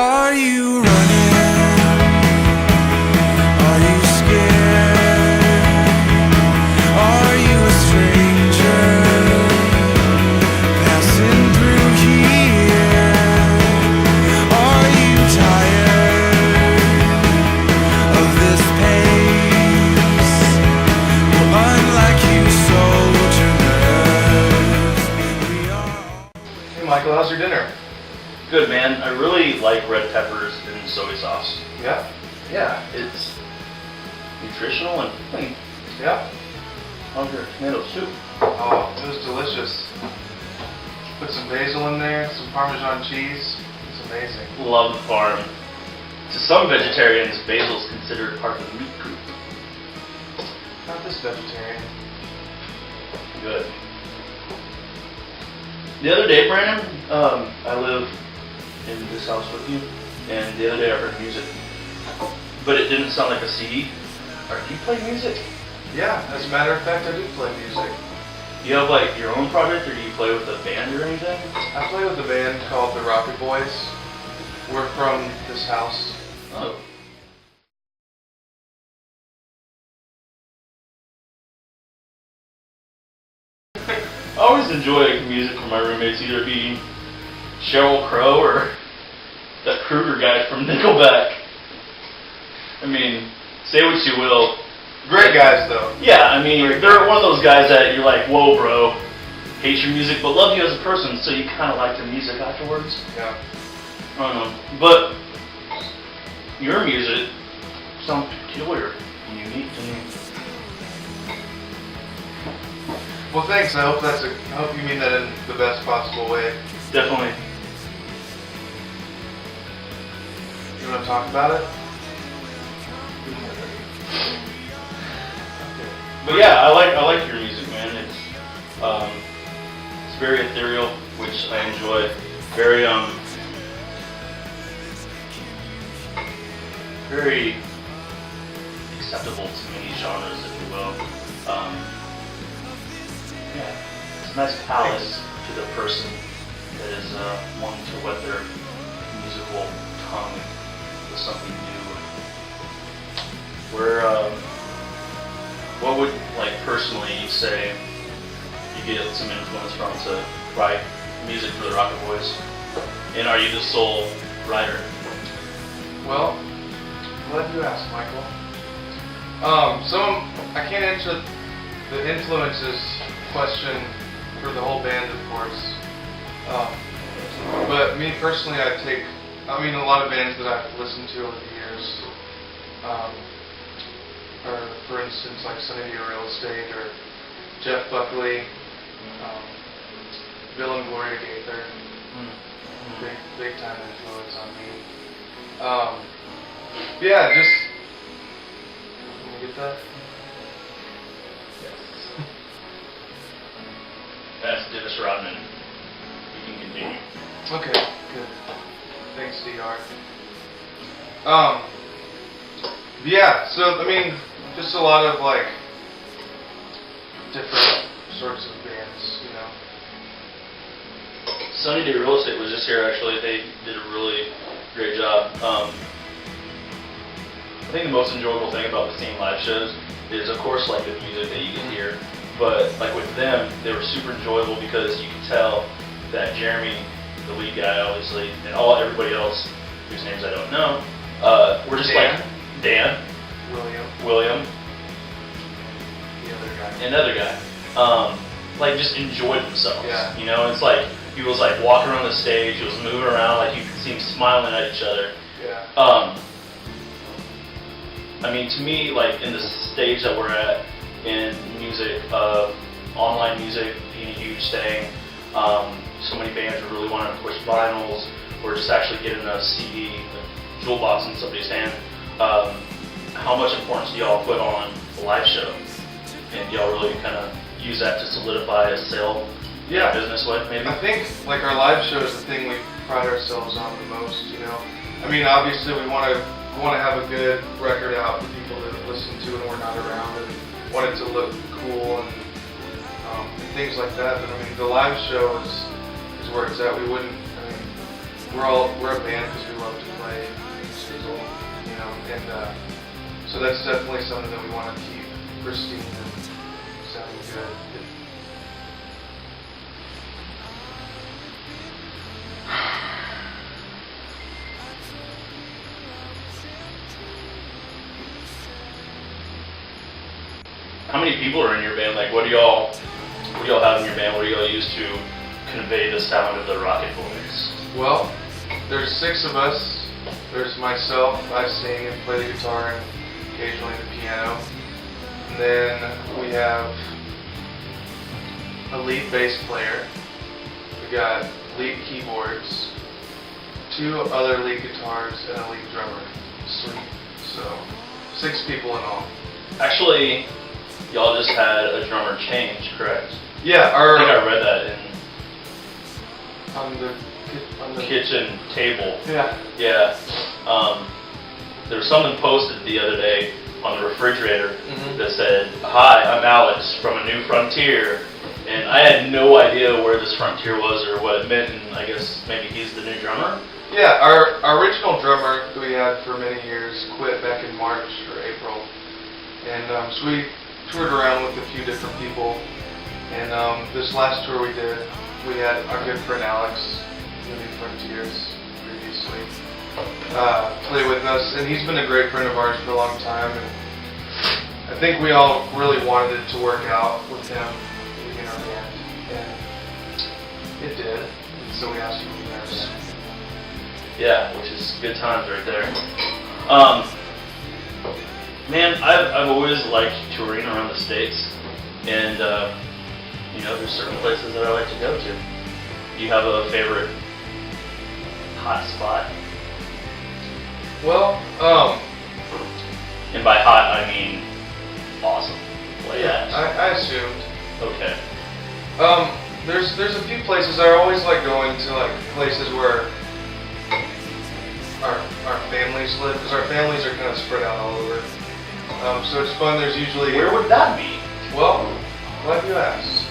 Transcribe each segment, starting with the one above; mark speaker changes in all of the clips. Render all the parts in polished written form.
Speaker 1: Are you running? Are you scared? Are you a stranger passing through here? Are you tired of this pace? Well, unlike you, soldier, we are.
Speaker 2: Hey Michael, how's your dinner?
Speaker 3: Good, man. I really like red peppers and soy sauce.
Speaker 2: Yeah?
Speaker 3: Yeah, it's nutritional and clean.
Speaker 2: Yeah?
Speaker 3: How's your tomato soup?
Speaker 2: Oh, it was delicious. Put some basil in there, some Parmesan cheese. It's amazing.
Speaker 3: Love the farm. To some vegetarians, basil is considered part of the meat group.
Speaker 2: Not this vegetarian.
Speaker 3: Good. The other day, Brandon, I live in this house with you, and the other day I heard music, but it didn't sound like a CD. Do you play music?
Speaker 2: Yeah, as a matter of fact, I do play music.
Speaker 3: Do you have like your own project, or do you play with a band or anything?
Speaker 2: I play with a band called the Rocketboys. We're from this house.
Speaker 3: Oh. I always enjoy like, music from my roommates, either it be Sheryl Crow or that Kruger guy from Nickelback. I mean, say what you will.
Speaker 2: Great guys, though.
Speaker 3: Yeah, I mean, they're one of those guys that you're like, whoa, bro, hate your music, but love you as a person, so you kind of like their music afterwards.
Speaker 2: Yeah.
Speaker 3: I don't know. But your music sounds peculiar and unique to me.
Speaker 2: Well, thanks. I hope you mean that in the best possible way.
Speaker 3: Definitely.
Speaker 2: You want to talk about it?
Speaker 3: But yeah, I like your music, man. It's very ethereal, which I enjoy. Very very acceptable to many genres, if you will. Yeah, it's a nice palette to the person that is wanting to wet their musical tongue with something new. What would, like, personally you say you get some influence from to write music for the Rocketboys? And are you the sole writer?
Speaker 2: Well, I'm glad you asked, Michael. I can't answer the influences question for the whole band, of course. But me personally, a lot of bands that I've listened to over the years, or for instance, like Sunny Day Real Estate or Jeff Buckley, Bill and Gloria Gaither, big time influence on me. Yeah, just, can you get that? Yes.
Speaker 3: That's Dennis Rodman. You can continue.
Speaker 2: Okay, good. Thanks, DR. Yeah, so, just a lot of, like, different sorts of bands, you know.
Speaker 3: Sunny Day Real Estate was just here, actually. They did a really great job. I think the most enjoyable thing about the seeing live shows is, of course, like the music that you can hear. But like with them, they were super enjoyable because you could tell that Jeremy, the lead guy, obviously, and everybody else whose names I don't know, were just
Speaker 2: Dan?
Speaker 3: like Dan, William, another guy, like just enjoyed themselves.
Speaker 2: Yeah.
Speaker 3: You know, it's like he was like walking around the stage, he was moving around, like you could see him smiling at each other.
Speaker 2: Yeah.
Speaker 3: To me, like in the stage that we're at in music, online music being a huge thing, so many bands are really wanting to push vinyls or just actually getting a CD, a jewel box in somebody's hand. How much importance do y'all put on the live show? And do y'all really kind of use that to solidify a sale business way, maybe?
Speaker 2: I think like our live show is the thing we pride ourselves on the most, you know. Obviously we want to have a good record out for people to listen to when we're not around and want it to look cool and things like that. But the live show is where it's at. We wouldn't, we're a band because we love to play sizzle, you know, and so that's definitely something that we want to keep pristine and sounding good.
Speaker 3: How many people are in your band? Like, what do y'all have in your band? What do y'all use to convey the sound of the Rocketboys?
Speaker 2: Well, there's 6 of us. There's myself, I sing and play the guitar and occasionally the piano. And then we have a lead bass player. We got lead keyboards, 2 other lead guitars, and a lead drummer. Sweet. So, 6 people in all.
Speaker 3: Actually, y'all just had a drummer change, correct?
Speaker 2: Yeah,
Speaker 3: I think I read that in
Speaker 2: on the
Speaker 3: kitchen table.
Speaker 2: Yeah.
Speaker 3: Yeah. There was something posted the other day on the refrigerator that said, "Hi, I'm Alex from A New Frontier." And I had no idea where this frontier was or what it meant, and I guess maybe he's the new drummer?
Speaker 2: Yeah, our original drummer that we had for many years quit back in March or April. And so we toured around with a few different people. And this last tour we did, we had our good friend Alex, The New Frontiers, previously, play with us. And he's been a great friend of ours for a long time. And I think we all really wanted it to work out with him in our band. And it did. And so we asked him to be there.
Speaker 3: Yeah, which is good times right there. Man, I've always liked touring around the States, and you know, there's certain places that I like to go to. Do you have a favorite hot spot?
Speaker 2: Well,
Speaker 3: And by hot, I mean awesome. Like
Speaker 2: yeah, I assumed.
Speaker 3: Okay.
Speaker 2: There's a few places I always like going to, like places where our families live, because our families are kind of spread out all over. So it's fun. There's usually
Speaker 3: Where would that be?
Speaker 2: Well, glad you asked.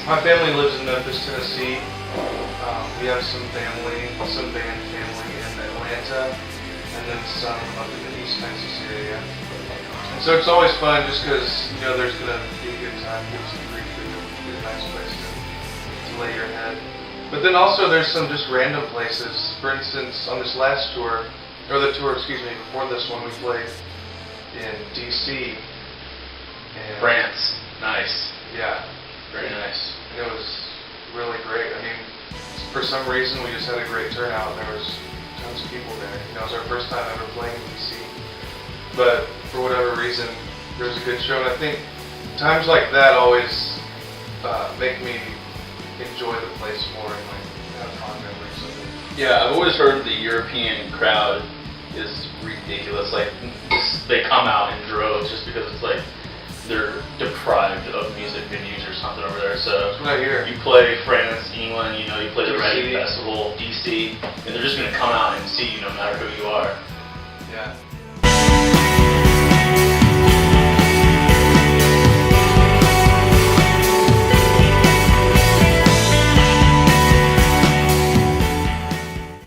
Speaker 2: My family lives in Memphis, Tennessee. We have some band family in Atlanta, and then some up in the East Texas area. And so it's always fun, just because you know there's gonna be a good time, get some free food, get a nice place to lay your head. But then also there's some just random places. For instance, on this last tour, or the tour, excuse me, before this one, we played in DC. And
Speaker 3: France. Nice.
Speaker 2: Yeah.
Speaker 3: Very nice.
Speaker 2: And it was really great. I mean, for some reason, we just had a great turnout. There was tons of people there. You know, it was our first time ever playing in DC. But for whatever reason, there was a good show. And I think times like that always make me enjoy the place more and like have fond memories of it.
Speaker 3: Yeah, I've always heard the European crowd is ridiculous. Like, they come out in droves just because it's like they're deprived of music venues or something over there. So
Speaker 2: That's what I hear.
Speaker 3: you play France, England, you know, you play the
Speaker 2: DC.
Speaker 3: Reading Festival, DC, and they're just going to come out and see you no matter who you are.
Speaker 2: Yeah.